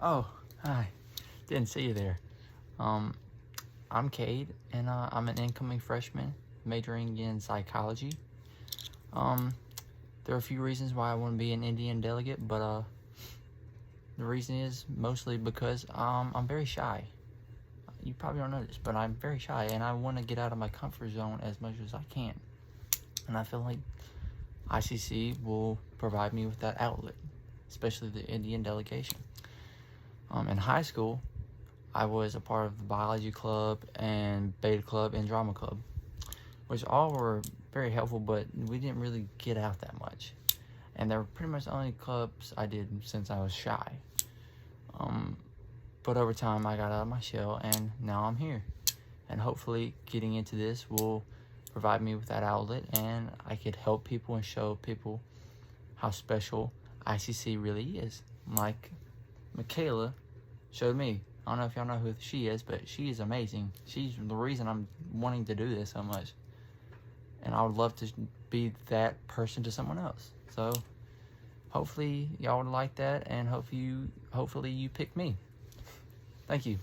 Oh, hi. Didn't see you there. I'm Kade, and I'm an incoming freshman majoring in psychology. There are a few reasons why I want to be an Indian delegate, but the reason is mostly because I'm very shy. You probably don't know this, but I'm very shy, and I want to get out of my comfort zone as much as I can. And I feel like ICC will provide me with that outlet, especially the Indian delegation. In high school, I was a part of the biology club and beta club and drama club, which all were very helpful, but we didn't really get out that much. And they were pretty much the only clubs I did since I was shy. But over time, I got out of my shell, and now I'm here. And hopefully, getting into this will provide me with that outlet, and I could help people and show people how special ICC really is. Like Michaela showed me. I don't know if y'all know who she is, but she is amazing. She's the reason I'm wanting to do this so much. And I would love to be that person to someone else. So hopefully y'all would like that, and hopefully you pick me. Thank you.